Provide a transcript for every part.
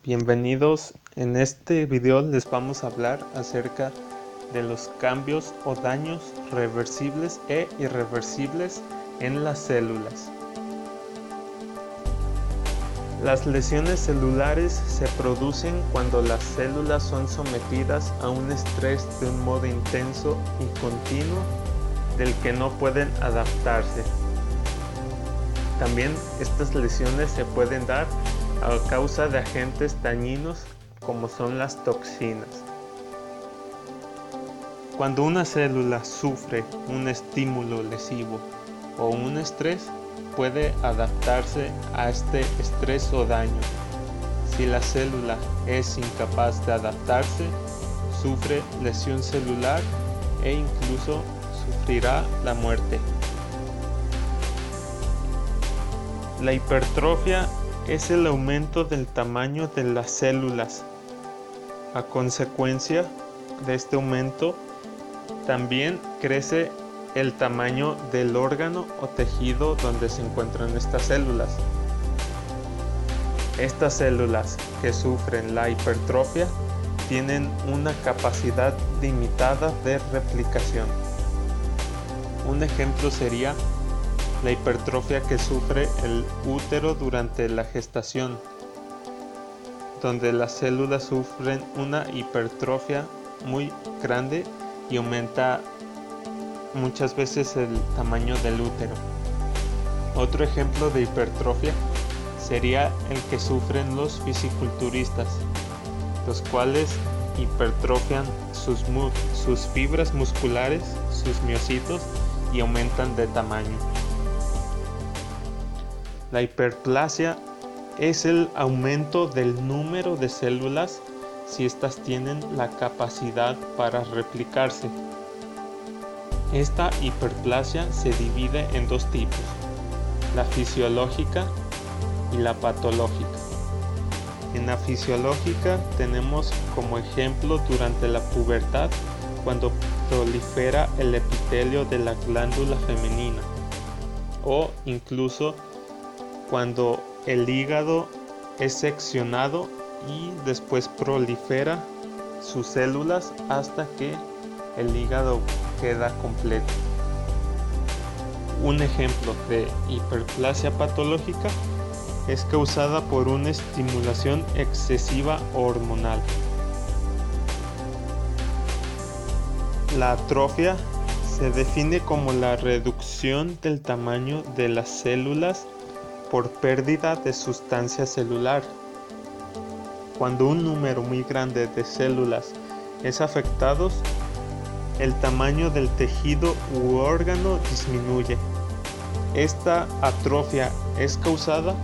Bienvenidos. En este video les vamos a hablar acerca de los cambios o daños reversibles e irreversibles en las células. Las lesiones celulares se producen cuando las células son sometidas a un estrés de un modo intenso y continuo del que no pueden adaptarse. También estas lesiones se pueden dar a causa de agentes dañinos como son las toxinas. Cuando una célula sufre un estímulo lesivo o un estrés, puede adaptarse a este estrés o daño. Si la célula es incapaz de adaptarse, sufre lesión celular e incluso sufrirá la muerte. La hipertrofia es el aumento del tamaño de las células. A consecuencia de este aumento, también crece el tamaño del órgano o tejido donde se encuentran estas células. Estas células que sufren la hipertrofia tienen una capacidad limitada de replicación. Un ejemplo sería la hipertrofia que sufre el útero durante la gestación, donde las células sufren una hipertrofia muy grande y aumenta muchas veces el tamaño del útero. Otro ejemplo de hipertrofia sería el que sufren los fisiculturistas, los cuales hipertrofian sus fibras musculares, sus miocitos, y aumentan de tamaño. La hiperplasia es el aumento del número de células si éstas tienen la capacidad para replicarse. Esta hiperplasia se divide en dos tipos, la fisiológica y la patológica. En la fisiológica tenemos como ejemplo durante la pubertad, cuando prolifera el epitelio de la glándula femenina, o incluso cuando el hígado es seccionado y después prolifera sus células hasta que el hígado queda completo. Un ejemplo de hiperplasia patológica es causada por una estimulación excesiva hormonal. La atrofia se define como la reducción del tamaño de las células por pérdida de sustancia celular. Cuando un número muy grande de células es afectado, el tamaño del tejido u órgano disminuye. Esta atrofia es causada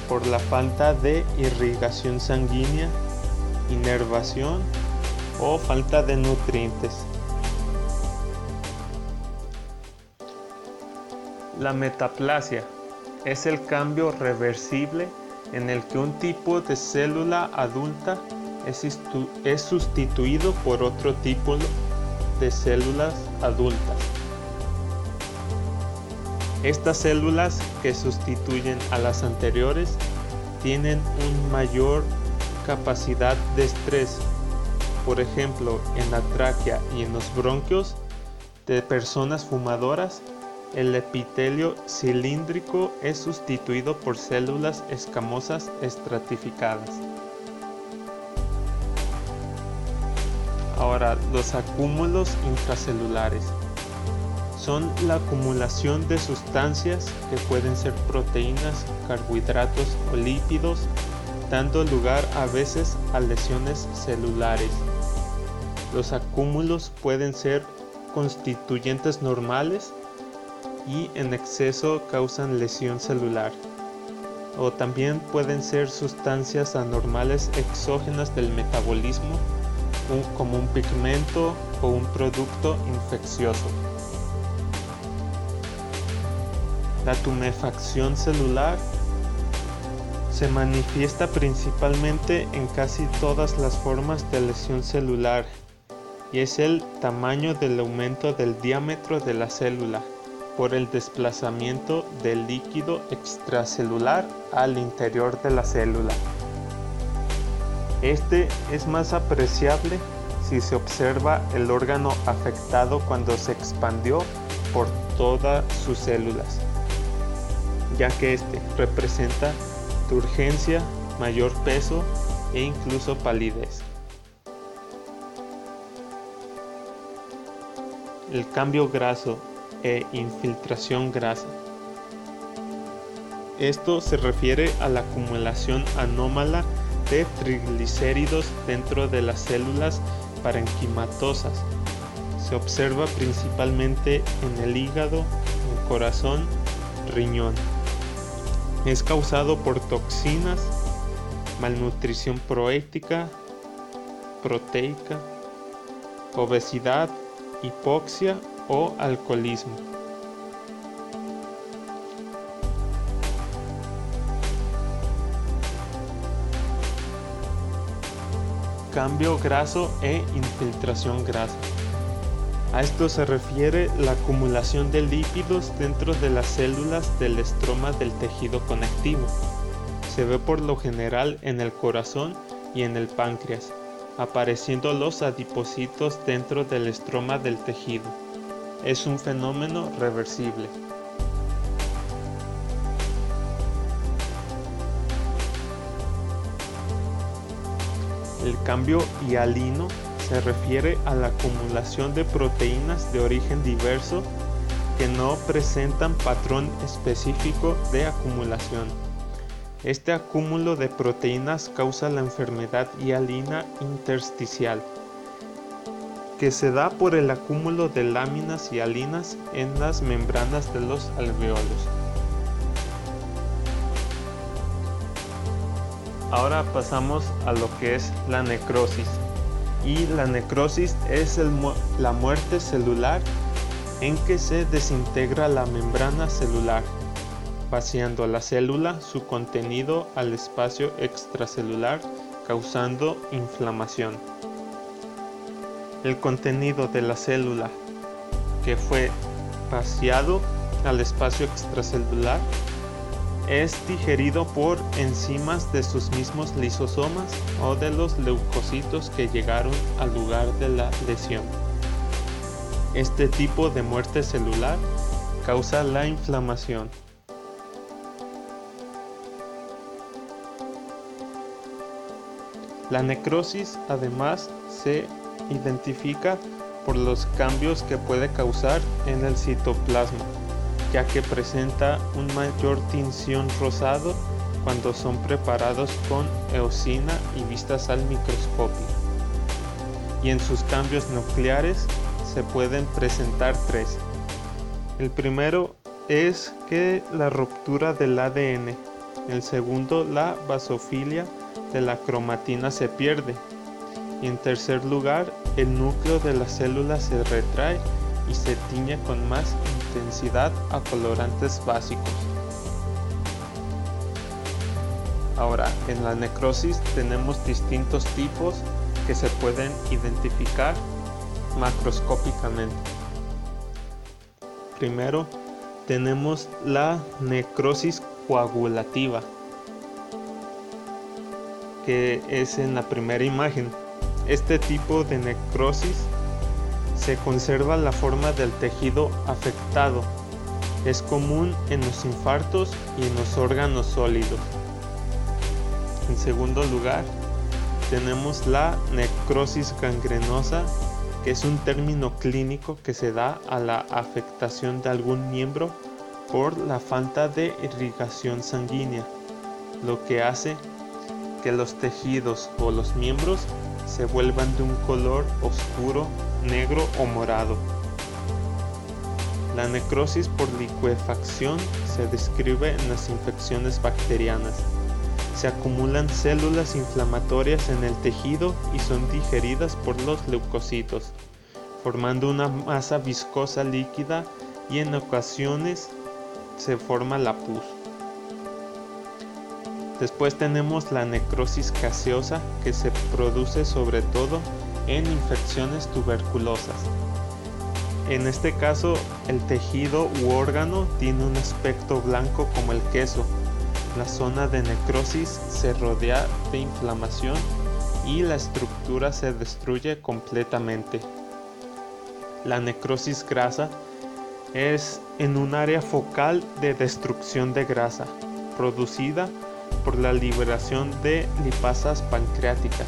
por la falta de irrigación sanguínea, inervación o falta de nutrientes. La metaplasia es el cambio reversible en el que un tipo de célula adulta es sustituido por otro tipo de células adultas. Estas células que sustituyen a las anteriores tienen una mayor capacidad de estrés. Por ejemplo, en la tráquea y en los bronquios de personas fumadoras, el epitelio cilíndrico es sustituido por células escamosas estratificadas. Ahora, los acúmulos intracelulares son la acumulación de sustancias que pueden ser proteínas, carbohidratos o lípidos, dando lugar a veces a lesiones celulares. Los acúmulos pueden ser constituyentes normales y en exceso causan lesión celular, o también pueden ser sustancias anormales exógenas del metabolismo, como un pigmento o un producto infeccioso. La tumefacción celular se manifiesta principalmente en casi todas las formas de lesión celular y es el tamaño del aumento del diámetro de la célula por el desplazamiento del líquido extracelular al interior de la célula. Este es más apreciable si se observa el órgano afectado cuando se expandió por todas sus células, ya que este representa turgencia, mayor peso e incluso palidez. El cambio graso e infiltración grasa. Esto se refiere a la acumulación anómala de triglicéridos dentro de las células parenquimatosas. Se observa principalmente en el hígado, el corazón, riñón. Es causado por toxinas, malnutrición proteica, obesidad, hipoxia o alcoholismo. Cambio graso e infiltración grasa. A esto se refiere la acumulación de lípidos dentro de las células del estroma del tejido conectivo. Se ve por lo general en el corazón y en el páncreas, apareciendo los adipocitos dentro del estroma del tejido. Es un fenómeno reversible. El cambio hialino se refiere a la acumulación de proteínas de origen diverso que no presentan patrón específico de acumulación. Este acúmulo de proteínas causa la enfermedad hialina intersticial, que se da por el acúmulo de láminas hialinas en las membranas de los alveolos. Ahora pasamos a lo que es la necrosis. Y la necrosis es la muerte celular en que se desintegra la membrana celular, vaciando a la célula su contenido al espacio extracelular, causando inflamación. El contenido de la célula que fue vaciado al espacio extracelular es digerido por enzimas de sus mismos lisosomas o de los leucocitos que llegaron al lugar de la lesión. Este tipo de muerte celular causa la inflamación. La necrosis además se identifica por los cambios que puede causar en el citoplasma, ya que presenta un mayor tinción rosado cuando son preparados con eosina y vistas al microscopio. Y en sus cambios nucleares se pueden presentar tres. El primero es que la ruptura del ADN. El segundo, la basofilia de la cromatina se pierde. Y en tercer lugar, el núcleo de la célula se retrae y se tiñe con más intensidad a colorantes básicos. Ahora, en la necrosis tenemos distintos tipos que se pueden identificar macroscópicamente. Primero, tenemos la necrosis coagulativa, que es en la primera imagen. Este tipo de necrosis se conserva la forma del tejido afectado. Es común en los infartos y en los órganos sólidos. En segundo lugar, tenemos la necrosis gangrenosa, que es un término clínico que se da a la afectación de algún miembro por la falta de irrigación sanguínea, lo que hace que los tejidos o los miembros se vuelvan de un color oscuro, negro o morado. La necrosis por licuefacción se describe en las infecciones bacterianas. Se acumulan células inflamatorias en el tejido y son digeridas por los leucocitos, formando una masa viscosa líquida y en ocasiones se forma la pus. Después tenemos la necrosis gaseosa, que se produce sobre todo en infecciones tuberculosas. En este caso, el tejido u órgano tiene un aspecto blanco como el queso. La zona de necrosis se rodea de inflamación y la estructura se destruye completamente. La necrosis grasa es en un área focal de destrucción de grasa, producida por la liberación de lipasas pancreáticas.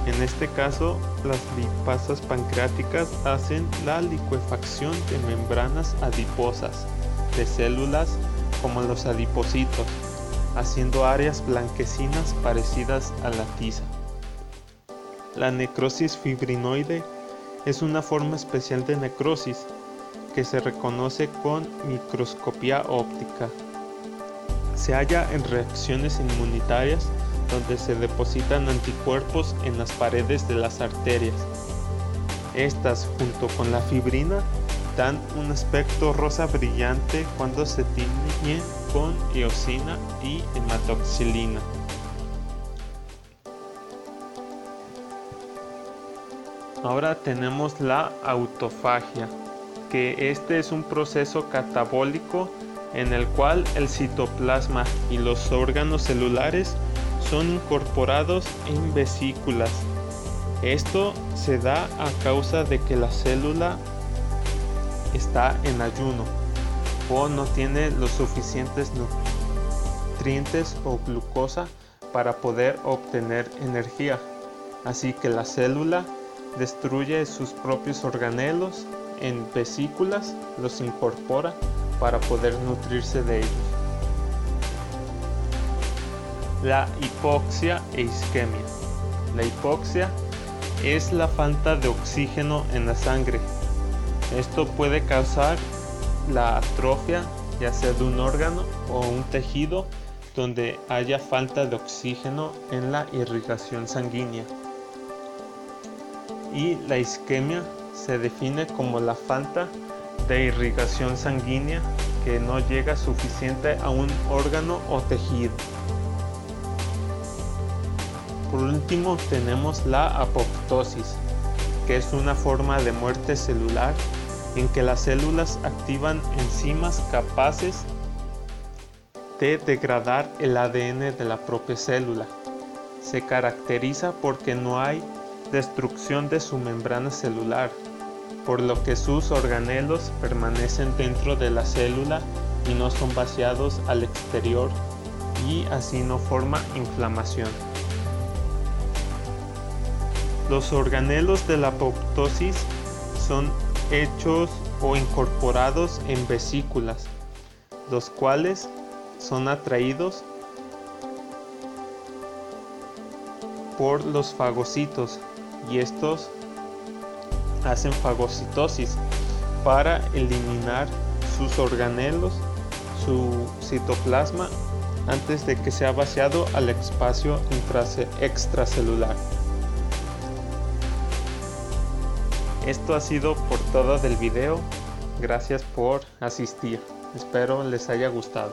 En este caso, las lipasas pancreáticas hacen la licuefacción de membranas adiposas de células como los adipocitos, haciendo áreas blanquecinas parecidas a la tiza. La necrosis fibrinoide es una forma especial de necrosis que se reconoce con microscopía óptica. Se halla en reacciones inmunitarias donde se depositan anticuerpos en las paredes de las arterias. Estas, junto con la fibrina, dan un aspecto rosa brillante cuando se tiñen con eosina y hematoxilina. Ahora tenemos la autofagia, que este es un proceso catabólico en el cual el citoplasma y los órganos celulares son incorporados en vesículas. Esto se da a causa de que la célula está en ayuno o no tiene los suficientes nutrientes o glucosa para poder obtener energía. Así que la célula destruye sus propios organelos en vesículas, los incorpora para poder nutrirse de ellos. La hipoxia e isquemia. La hipoxia es la falta de oxígeno en la sangre. Esto puede causar la atrofia, ya sea de un órgano o un tejido donde haya falta de oxígeno en la irrigación sanguínea. Y la isquemia se define como la falta de irrigación sanguínea que no llega suficiente a un órgano o tejido. Por último tenemos la apoptosis, que es una forma de muerte celular en que las células activan enzimas capaces de degradar el ADN de la propia célula. Se caracteriza porque no hay destrucción de su membrana celular, por lo que sus organelos permanecen dentro de la célula y no son vaciados al exterior, y así no forma inflamación. Los organelos de la apoptosis son hechos o incorporados en vesículas, los cuales son atraídos por los fagocitos, y estos hacen fagocitosis para eliminar sus organelos, su citoplasma, antes de que sea vaciado al espacio extracelular. Esto ha sido por todo del video. Gracias por asistir. Espero les haya gustado.